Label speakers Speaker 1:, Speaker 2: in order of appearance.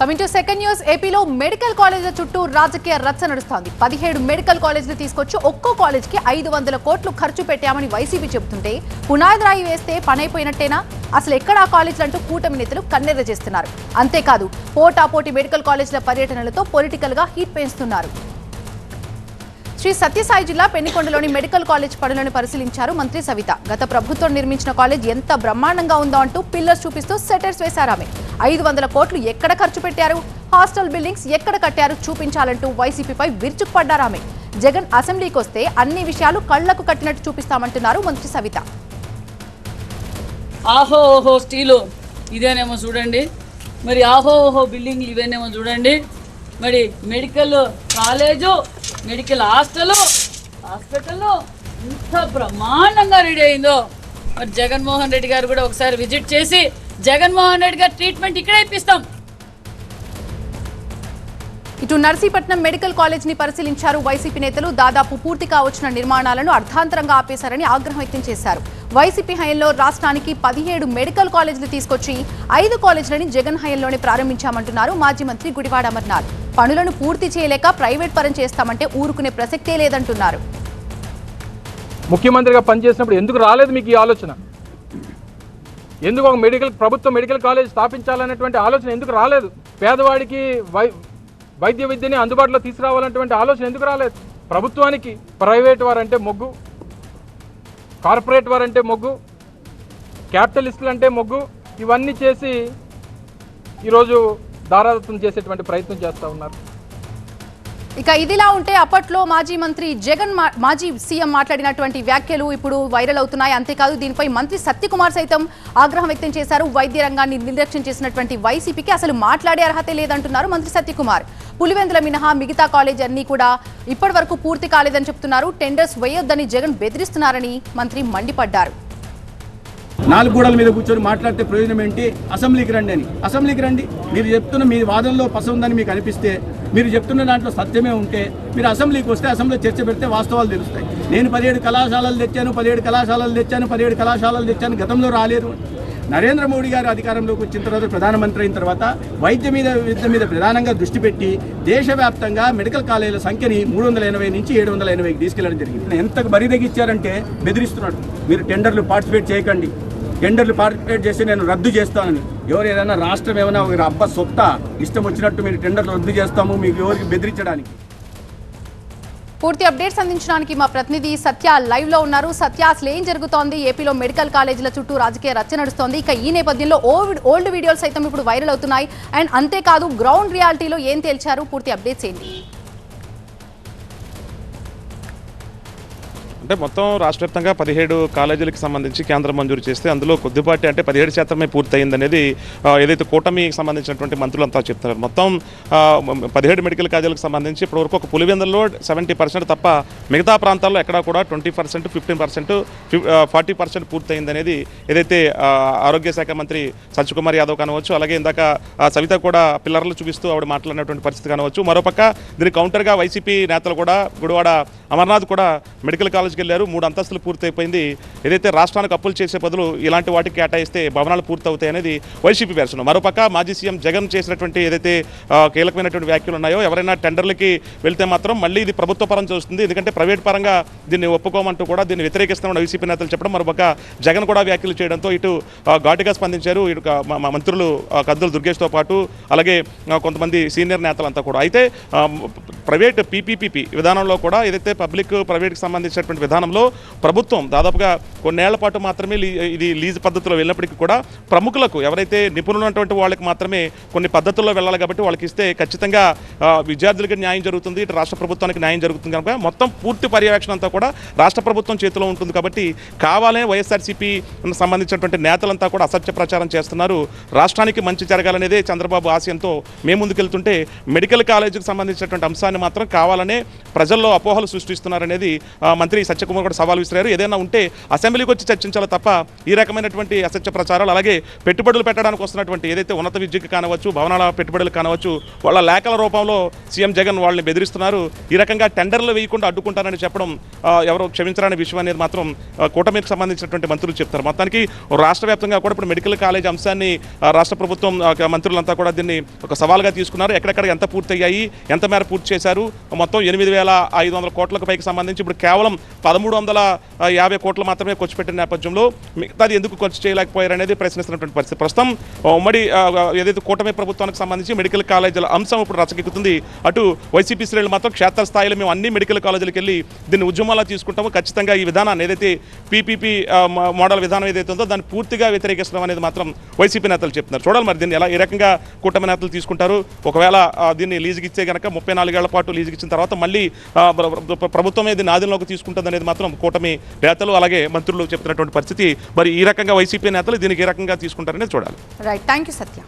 Speaker 1: Coming to second news. ఏపీలో medical కాలేజీల చుట్టూ రాజకీయ రచ్చ నడుస్తోంది. 17 మెడికల్ కాలేజీలు తీసుకొచ్చి ఒక్కో కాలేజీకి 500 కోట్లు ఖర్చు పెట్టామని వైసీపీ చెబుతుంటే పునాది రాయి వేస్తే పనైపోయినట్టేనా? అసలు ఎక్కడ ఆ కాలేజీలు అంటూ కూటమి నేతలు కన్నెర్ర చేస్తున్నారు. అంతేకాదు పోటాపోటీ మెడికల్ కాలేజీల పర్యటనలతో పొలిటికల్ గా హీట్ పెంచుతున్నారు. శ్రీ సత్యసాయి జిల్లా పెన్నికొండలోని మెడికల్ కాలేజ్ పనులను పరిశీలించారు మంత్రి సవిత. గత ప్రభుత్వం నిర్మించిన కాలేజ్ ఎంత బ్రహ్మాండంగా ఉందో అంటూ పిల్లర్స్ చూపిస్తూ సెటర్స్ వేశారు ఆమె. 500 కోట్లు ఎక్కడ ఖర్చు పెట్టారు, హాస్టల్ బిల్డింగ్స్ ఎక్కడ కట్టారు చూపించాలంటూ వైసీపీపై విరుచుకుపడ్డారు ఆమె. జగన్ అసెంబ్లీకి వస్తే అన్ని విషయాలు కళ్లకు కట్టినట్టు చూపిస్తామంటున్నారు మంత్రి సవిత.
Speaker 2: ఆహో ఓహో స్టీలు ఇదేనేమో చూడండి, మరి ఆహో ఓహో బిల్డింగ్లు ఇవేనేమో చూడండి, మరి మెడికల్ కాలేజు, మెడికల్ హాస్పిటల్లో ఇంత బ్రహ్మాండంగా రెడీ అయిందో. మరి జగన్మోహన్ రెడ్డి గారు కూడా ఒకసారి విజిట్ చేసి జగన్మోహన్ రెడ్డి గారు ట్రీట్మెంట్ ఇక్కడే ఇప్పిస్తాం.
Speaker 1: ఇటు నర్సీపట్నం మెడికల్ కాలేజ్ ని పరిశీలించారు వైసీపీ నేతలు. దాదాపు పూర్తి కావచ్చిన నిర్మాణాలను అర్ధాంతరంగా ఆపేశారని ఆగ్రహం వ్యక్తం చేశారు. వైసీపీ హయాంలో రాష్ట్రానికి 17 మెడికల్ కాలేజీలు తీసుకొచ్చి 5 కాలేజీలని జగన్ హయాంలోనే ప్రారంభించామంటున్నారు మాజీ మంత్రి గుడివాడ అమర్నాథ్. పనులను పూర్తి చేయలేక ప్రైవేట్ పరం చేస్తామంటే ఊరుకునే ప్రసక్తే లేదంటున్నారు.
Speaker 3: ముఖ్యమంత్రిగా పనిచేసినప్పుడు ఎందుకు రాలేదు మీకు ఈ ఆలోచన? ఎందుకు ఒక ప్రభుత్వ మెడికల్ కాలేజ్ స్థాపించాలనేటువంటి ఆలోచన ఎందుకు రాలేదు? పేదవాడికి వైద్య విద్యని అందుబాటులో తీసుకురావాలన్నటువంటి ఆలోచన ఎందుకు రాలేదు? ప్రభుత్వానికి ప్రైవేట్ వారంటే మొగ్గు, కార్పొరేట్ వారంటే మొగ్గు, క్యాపిటలిస్టులు అంటే మొగ్గు, ఇవన్నీ చేసి ఈరోజు దారాదత్తం చేసేటువంటి ప్రయత్నం చేస్తూ ఉన్నారు.
Speaker 1: ఇక ఇదిలా ఉంటే అప్పట్లో మాజీ మంత్రి జగన్ మాజీ సీఎం మాట్లాడినటువంటి వ్యాఖ్యలు ఇప్పుడు వైరల్ అవుతున్నాయి. అంతేకాదు దీనిపై మంత్రి సత్యకుమార్ సైతం ఆగ్రహం వ్యక్తం చేశారు. వైద్య రంగాన్ని నిర్లక్ష్యం చేసినటువంటి వైసీపీకి అసలు మాట్లాడే అర్హతే లేదంటున్నారు మంత్రి సత్యకుమార్. పులివెందుల మినహా మిగతా కాలేజీ అన్ని కూడా ఇప్పటి వరకు పూర్తి కాలేదని చెప్తున్నారు. టెండర్స్ వేయొద్దని జగన్ బెదిరిస్తున్నారని మంత్రి మండిపడ్డారు.
Speaker 4: 4 గోడల మీద కూర్చొని మాట్లాడితే ప్రయోజనం ఏంటి? అసెంబ్లీకి రండి అని. అసెంబ్లీకి రండి. మీరు చెప్తున్న మీ వాదనలో పస ఉందని మీకు అనిపిస్తే, మీరు చెప్తున్న దాంట్లో సత్యమే ఉంటే మీరు అసెంబ్లీకి వస్తే అసెంబ్లీలో చర్చ పెడితే వాస్తవాలు తెలుస్తాయి. నేను 17 కళాశాలలు తెచ్చాను, 17 కళాశాలలు తెచ్చాను గతంలో రాలేదు. నరేంద్ర మోడీ గారు అధికారంలోకి వచ్చిన తర్వాత, ప్రధానమంత్రి అయిన తర్వాత విద్య మీద ప్రధానంగా దృష్టి పెట్టి దేశవ్యాప్తంగా మెడికల్ కాలేజీల సంఖ్యని 380 నుంచి 780కి తీసుకెళ్లడం జరిగింది. ఎంత బరిదగిచ్చారంటే బెదిరిస్తున్నాడు. మీరు టెండర్లు పార్టిసిపేట్ చేయకండి, టెండర్లు పార్టిసిపేట్ చేసి నేను రద్దు చేస్తానని. ఎవరు ఏదైనా రాష్ట్రం ఏమైనా ఒక అబ్బ సొత్త ఇష్టం వచ్చినట్టు మీరు టెండర్లు రద్దు చేస్తాము మీకు ఎవరికి బెదిరించడానికి.
Speaker 1: పూర్తి అప్డేట్స్ అందించడానికి మా ప్రతినిధి సత్య లైవ్ లో ఉన్నారు. సత్య, అసలు ఏం జరుగుతోంది? ఏపీలో మెడికల్ కాలేజీల చుట్టూ రాజకీయ రచ్చ నడుస్తోంది. ఇక ఈ నేపథ్యంలో ఓల్డ్ వీడియోలు సైతం ఇప్పుడు వైరల్ అవుతున్నాయి. అండ్ అంతేకాదు గ్రౌండ్ రియాలిటీలో ఏం తేల్చారు? పూర్తి అప్డేట్స్ ఏంటి?
Speaker 5: అంటే మొత్తం రాష్ట్ర వ్యాప్తంగా 17 కాలేజీలకు సంబంధించి కేంద్రం మంజూరు చేస్తే అందులో కొద్దిపాటి అంటే 17% పూర్తయిందనేది ఏదైతే కూటమికి సంబంధించినటువంటి మంత్రులంతా చెప్తున్నారు. మొత్తం 17 మెడికల్ కాలేజీలకు సంబంధించి ఇప్పటివరకు ఒక పులివెందుల్లో 70% తప్ప మిగతా ప్రాంతాల్లో ఎక్కడా కూడా 20%, 15%, 40% పూర్తయిందనేది ఏదైతే ఆరోగ్య శాఖ మంత్రి సత్యకుమార్ యాదవ్ కానవచ్చు, అలాగే ఇందాక సవిత కూడా పిల్లర్లు చూపిస్తూ ఆవిడ మాట్లాడినటువంటి పరిస్థితి కానవచ్చు. మరోపక్క దీనికి కౌంటర్గా వైసీపీ నేతలు కూడా గుడివాడ అమర్నాథ్ కూడా మెడికల్ కాలేజ్కి వెళ్ళారు. 3 అంతస్తులు పూర్తయిపోయింది. ఏదైతే రాష్ట్రానికి అప్పులు చేసే బదులు ఇలాంటి వాటికి కేటాయిస్తే భవనాలు పూర్తవుతాయి అనేది వైసీపీ వెర్షన్. మరోపక్క మాజీ సీఎం జగన్ చేసినటువంటి ఏదైతే కీలకమైనటువంటి వ్యాఖ్యలు ఉన్నాయో, ఎవరైనా టెండర్లకి వెళ్తే మాత్రం మళ్ళీ ఇది ప్రభుత్వ పరం చూస్తుంది, ఎందుకంటే ప్రైవేట్ పరంగా దీన్ని ఒప్పుకోమంటూ కూడా దీన్ని వ్యతిరేకిస్తామని వైసీపీ నేతలు చెప్పడం, మరోపక్క జగన్ కూడా వ్యాఖ్యలు చేయడంతో ఇటు ఘాటుగా స్పందించారు ఇటు మంత్రులు కద్దుల దుర్గేష్తో పాటు, అలాగే కొంతమంది సీనియర్ నేతలంతా కూడా. అయితే ప్రైవేట్ పీపీపీ విధానంలో కూడా ఏదైతే పబ్లిక్ ప్రైవేట్కి సంబంధించినటువంటి విధానంలో ప్రభుత్వం దాదాపుగా కొన్నేళ్ల పాటు మాత్రమే ఇది లీజ్ పద్ధతిలో వెళ్ళినప్పటికీ కూడా ప్రముఖులకు, ఎవరైతే నిపుణులైనటువంటి వాళ్ళకి మాత్రమే కొన్ని పద్ధతుల్లో వెళ్ళాలి కాబట్టి వాళ్ళకి ఇస్తే ఖచ్చితంగా విద్యార్థులకి న్యాయం జరుగుతుంది, ఇటు రాష్ట్ర ప్రభుత్వానికి న్యాయం జరుగుతుంది. కనుక మొత్తం పూర్తి పర్యవేక్షణ అంతా కూడా రాష్ట్ర ప్రభుత్వం చేతిలో ఉంటుంది. కాబట్టి కావాలనే వైఎస్ఆర్సీపీ సంబంధించినటువంటి నేతలంతా కూడా అసత్య ప్రచారం చేస్తున్నారు. రాష్ట్రానికి మంచి జరగాలనేదే చంద్రబాబు ఆశయంతో మేము ముందుకెళ్తుంటే మెడికల్ కాలేజీకి సంబంధించినటువంటి అంశాన్ని మాత్రం కావాలనే ప్రజల్లో అపోహలు సృష్టిస్తున్నారనేది మంత్రి సత్యకుమార్ కూడా సవాల్ విసిరారు. ఏదైనా ఉంటే అసెంబ్లీకి వచ్చి చర్చించాలి తప్ప ఈ రకమైనటువంటి అసత్య ప్రచారాలు, అలాగే పెట్టుబడులు పెట్టడానికి వస్తున్నటువంటి ఏదైతే ఉన్నత విద్యకు కానవచ్చు, భవనాల పెట్టుబడులు కానవచ్చు, వాళ్ళ లేఖల రూపంలో సీఎం జగన్ వాళ్ళని బెదిరిస్తున్నారు. ఈ రకంగా టెండర్లు వేయకుండా అడ్డుకుంటారని చెప్పడం ఎవరు క్షమించరాని విషయం అనేది మాత్రం కూటమికి సంబంధించినటువంటి మంత్రులు చెప్తారు. మొత్తానికి రాష్ట్ర వ్యాప్తంగా కూడా ఇప్పుడు మెడికల్ కాలేజ్ అంశాన్ని రాష్ట్ర ప్రభుత్వం మంత్రులంతా కూడా దీన్ని ఒక సవాల్గా తీసుకున్నారు. ఎక్కడెక్కడ ఎంత పూర్తయ్యాయి, ఎంత మేర పూర్తి చేశారు, మొత్తం 8,500 కోట్లకు పైకి సంబంధించి ఇప్పుడు కేవలం 1,350 కోట్లు మాత్రమే ఖర్చు పెట్టిన నేపథ్యంలో మిగతాది ఎందుకు ఖర్చు చేయలేకపోయారనేది ప్రశ్నిస్తున్నటువంటి పరిస్థితి. ప్రస్తుతం ఉమ్మడి ఏదైతే కూటమి ప్రభుత్వానికి సంబంధించి మెడికల్ కాలేజీల అంశం ఇప్పుడు రచ్చకెక్కుతుంది. అటు వైసీపీ శ్రేణులు మాత్రం క్షేత్రస్థాయిలో మేము అన్ని మెడికల్ కాలేజీలకు వెళ్ళి దీన్ని ఉద్యమాలా తీసుకుంటాము, ఖచ్చితంగా ఈ విధానాన్ని ఏదైతే పీపీపీ మోడల్ విధానం ఏదైతే ఉందో దాన్ని పూర్తిగా వ్యతిరేకిస్తున్నాం అనేది మాత్రం వైసీపీ నేతలు చెప్తున్నారు. చూడాలి మరి దీన్ని ఎలా ఏ రకంగా కూటమి నేతలు తీసుకుంటారు. ఒకవేళ దీన్ని లీజుకి ఇచ్చే కనుక 34 ఏళ్ల పాటు లీజుకి ఇచ్చిన తర్వాత మళ్ళీ ప్రభుత్వమే దీన్ని ఆధీనంలోకి తీసుకుంటుంది అనేది మాత్రం కూటమి నేతలు అలాగే మంత్రులు చెప్తున్నటువంటి పరిస్థితి. మరి ఈ రకంగా వైసీపీ నేతలు దీనికి ఏ రకంగా తీసుకుంటారనేది చూడాలి.
Speaker 1: Right, thank you Satya.